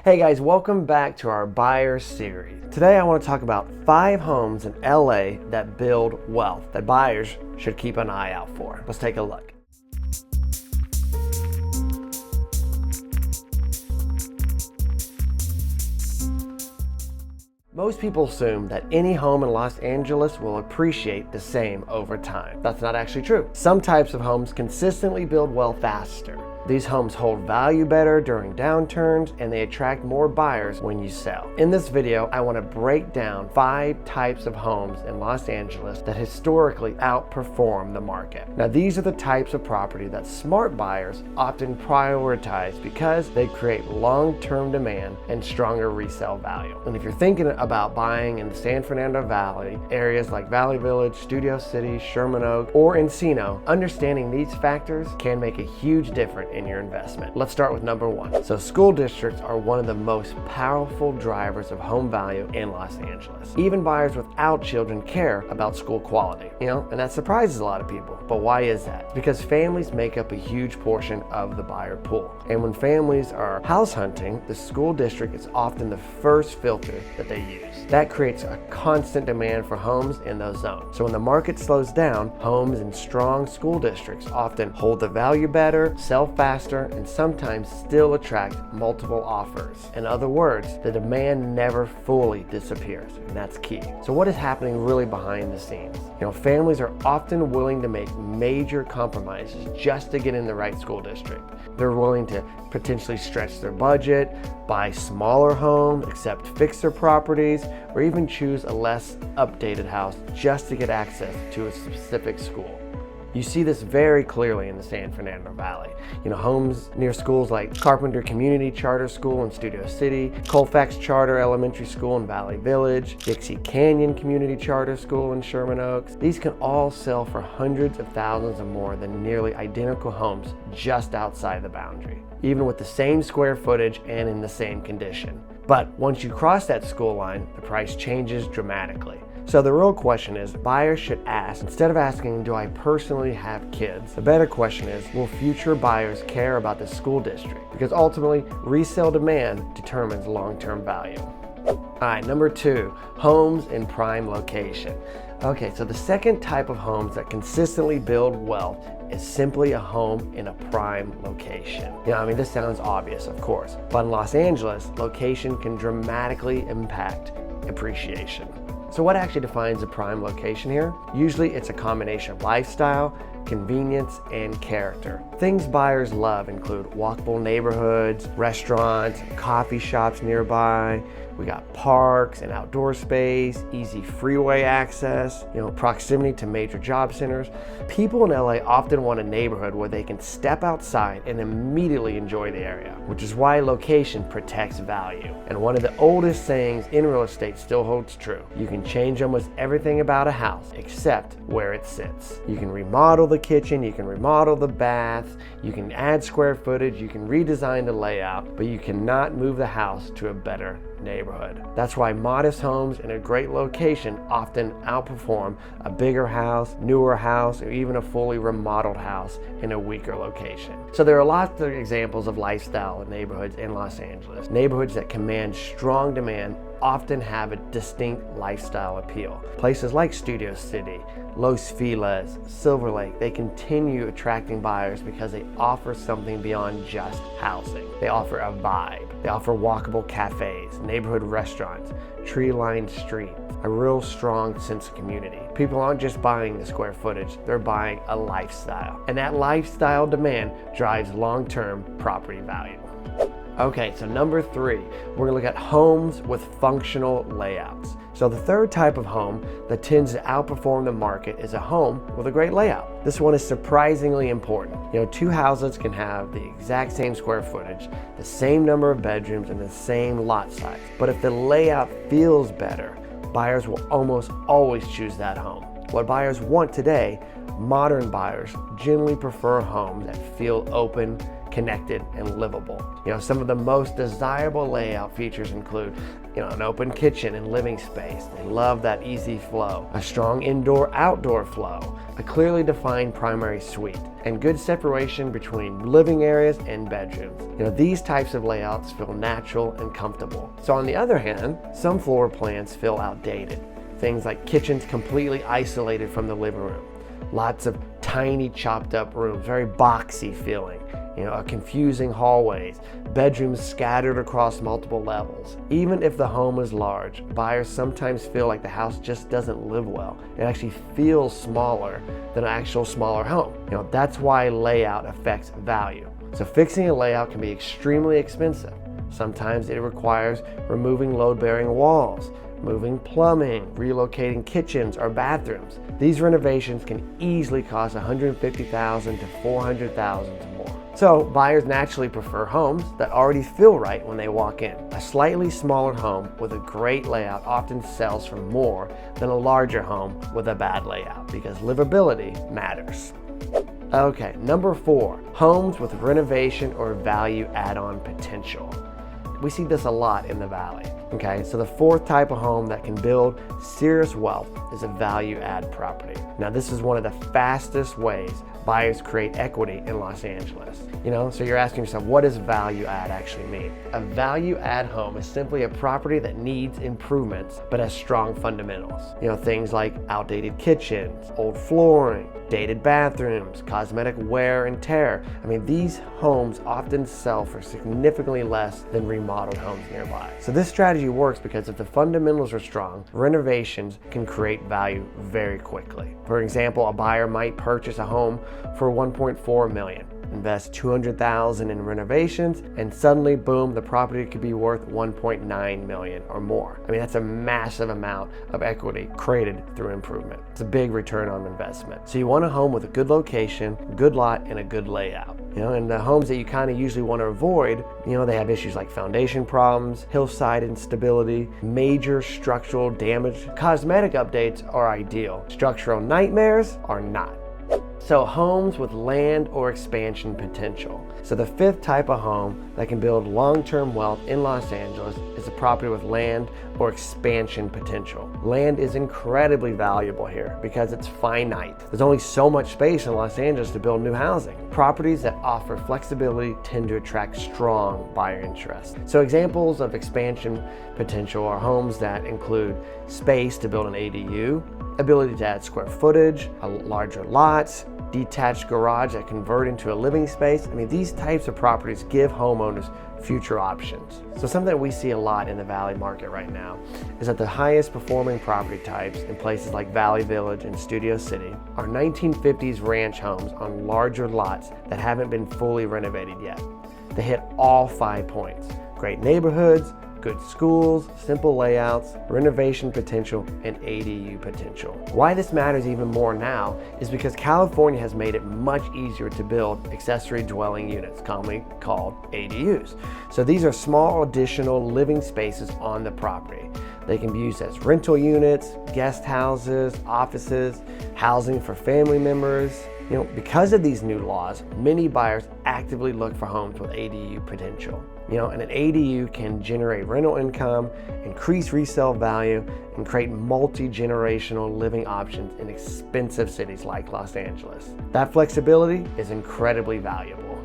Hey guys, welcome back to our buyer series. Today I want to talk about 5 homes in LA that build wealth that buyers should keep an eye out for. Let's take a look. Most people assume that any home in Los Angeles will appreciate the same over time. That's not actually true. Some types of homes consistently build wealth faster. These homes hold value better during downturns, and they attract more buyers when you sell. In this video, I want to break down 5 types of homes in Los Angeles that historically outperform the market. Now, these are the types of property that smart buyers often prioritize because they create long-term demand and stronger resale value. And if you're thinking about buying in the San Fernando Valley, areas like Valley Village, Studio City, Sherman Oaks, or Encino, understanding these factors can make a huge difference in your investment. Let's start with number 1. So school districts are one of the most powerful drivers of home value in Los Angeles. Even buyers without children care about school quality, and that surprises a lot of people. But why is that? Because families make up a huge portion of the buyer pool. And when families are house hunting, the school district is often the first filter that they use. That creates a constant demand for homes in those zones. So when the market slows down, homes in strong school districts often hold the value better, sell faster, and sometimes still attract multiple offers. In other words, the demand never fully disappears, and that's key. So what is happening really behind the scenes? Families are often willing to make major compromises just to get in the right school district. They're willing to potentially stretch their budget, buy smaller homes, accept fixer properties, or even choose a less updated house just to get access to a specific school. You see this very clearly in the San Fernando Valley. Homes near schools like Carpenter Community Charter School in Studio City, Colfax Charter Elementary School in Valley Village, Dixie Canyon Community Charter School in Sherman Oaks. These can all sell for hundreds of thousands or more than nearly identical homes just outside the boundary, even with the same square footage and in the same condition. But once you cross that school line, the price changes dramatically. So the real question is, buyers should ask, instead of asking, do I personally have kids? The better question is, will future buyers care about the school district? Because ultimately, resale demand determines long-term value. All right, number 2, homes in prime location. Okay, so the second type of homes that consistently build wealth is simply a home in a prime location. This sounds obvious, of course, but in Los Angeles, location can dramatically impact appreciation. So what actually defines a prime location here? Usually it's a combination of lifestyle, convenience, and character. Things buyers love include walkable neighborhoods, restaurants, coffee shops nearby. We got parks and outdoor space, easy freeway access, proximity to major job centers. People in LA often want a neighborhood where they can step outside and immediately enjoy the area, which is why location protects value. And one of the oldest sayings in real estate still holds true. You can change almost everything about a house except where it sits. You can remodel the kitchen, you can remodel the bath, you can add square footage, you can redesign the layout, but you cannot move the house to a better neighborhood. That's why modest homes in a great location often outperform a bigger house, newer house, or even a fully remodeled house in a weaker location. So there are lots of examples of lifestyle neighborhoods in Los Angeles. Neighborhoods that command strong demand often have a distinct lifestyle appeal. Places like Studio City, Los Feliz, Silver Lake, they continue attracting buyers because they offer something beyond just housing. They offer a vibe. They offer walkable cafes, neighborhood restaurants, tree-lined streets, a real strong sense of community. People aren't just buying the square footage, they're buying a lifestyle. And that lifestyle demand drives long-term property value. Okay, so number 3, we're gonna look at homes with functional layouts. So the third type of home that tends to outperform the market is a home with a great layout. This one is surprisingly important. 2 houses can have the exact same square footage, the same number of bedrooms, and the same lot size. But if the layout feels better, buyers will almost always choose that home. What buyers want today, modern buyers generally prefer homes that feel open, connected, and livable. Some of the most desirable layout features include an open kitchen and living space. They love that easy flow, a strong indoor-outdoor flow, a clearly defined primary suite, and good separation between living areas and bedrooms. These types of layouts feel natural and comfortable. So on the other hand, some floor plans feel outdated. Things like kitchens completely isolated from the living room, lots of tiny chopped up rooms, very boxy feeling, confusing hallways, bedrooms scattered across multiple levels. Even if the home is large, buyers sometimes feel like the house just doesn't live well. It actually feels smaller than an actual smaller home. That's why layout affects value. So fixing a layout can be extremely expensive. Sometimes it requires removing load-bearing walls, moving plumbing, relocating kitchens or bathrooms. These renovations can easily cost $150,000 to $400,000 or more. So buyers naturally prefer homes that already feel right when they walk in. A slightly smaller home with a great layout often sells for more than a larger home with a bad layout because livability matters. Okay, number 4, homes with renovation or value add-on potential. We see this a lot in the Valley. Okay, so the 4th type of home that can build serious wealth is a value add property. Now this is one of the fastest ways buyers create equity in Los Angeles. So you're asking yourself, what does value add actually mean? A value add home is simply a property that needs improvements but has strong fundamentals. Things like outdated kitchens, old flooring, dated bathrooms, cosmetic wear and tear. These homes often sell for significantly less than remodeled homes nearby. So this strategy works because if the fundamentals are strong, renovations can create value very quickly. For example, a buyer might purchase a home for $1.4 million. Invest $200,000 in renovations, and suddenly, boom, the property could be worth $1.9 million or more. That's a massive amount of equity created through improvement. It's a big return on investment. So you want a home with a good location, good lot, and a good layout. And the homes that you kind of usually want to avoid, they have issues like foundation problems, hillside instability, major structural damage. Cosmetic updates are ideal. Structural nightmares are not. So homes with land or expansion potential. So the 5th type of home that can build long-term wealth in Los Angeles is a property with land or expansion potential. Land is incredibly valuable here because it's finite. There's only so much space in Los Angeles to build new housing. Properties that offer flexibility tend to attract strong buyer interest. So examples of expansion potential are homes that include space to build an ADU, ability to add square footage, larger lots, detached garage that convert into a living space. These types of properties give homeowners future options. So something that we see a lot in the Valley market right now is that the highest performing property types in places like Valley Village and Studio City are 1950s ranch homes on larger lots that haven't been fully renovated yet. They hit all 5 points: great neighborhoods, good schools, simple layouts, renovation potential, and ADU potential. Why this matters even more now is because California has made it much easier to build accessory dwelling units, commonly called ADUs. So these are small additional living spaces on the property. They can be used as rental units, guest houses, offices, housing for family members. Because of these new laws, many buyers actively look for homes with ADU potential. And an ADU can generate rental income, increase resale value, and create multi-generational living options in expensive cities like Los Angeles. That flexibility is incredibly valuable.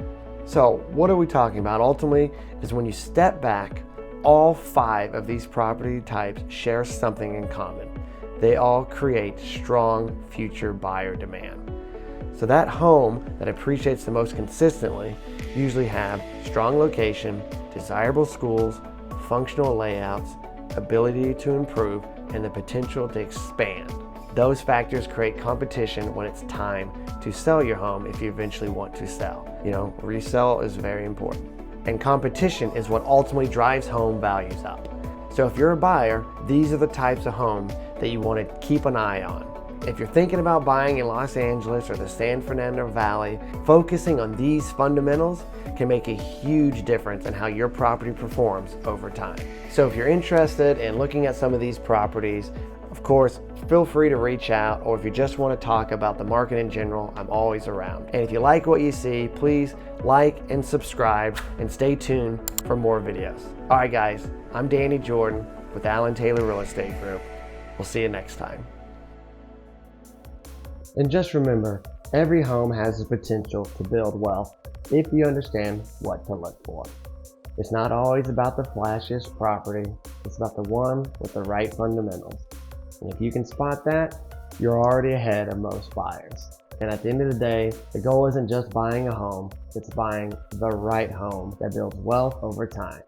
So what are we talking about? Ultimately, is when you step back, all 5 of these property types share something in common. They all create strong future buyer demand. So that home that appreciates the most consistently usually have strong location, desirable schools, functional layouts, ability to improve, and the potential to expand. Those factors create competition when it's time to sell your home if you eventually want to sell. Resale is very important. And competition is what ultimately drives home values up. So if you're a buyer, these are the types of homes that you want to keep an eye on. If you're thinking about buying in Los Angeles or the San Fernando Valley, focusing on these fundamentals can make a huge difference in how your property performs over time. So if you're interested in looking at some of these properties, Of course, feel free to reach out, or if you just want to talk about the market in general, I'm always around. And if you like what you see, please like and subscribe and stay tuned for more videos. All right, guys, I'm Danny Jordan with Allen Taylor Real Estate Group. We'll see you next time. And just remember, every home has the potential to build wealth if you understand what to look for. It's not always about the flashiest property, it's about the one with the right fundamentals. And if you can spot that, you're already ahead of most buyers. And at the end of the day, the goal isn't just buying a home, it's buying the right home that builds wealth over time.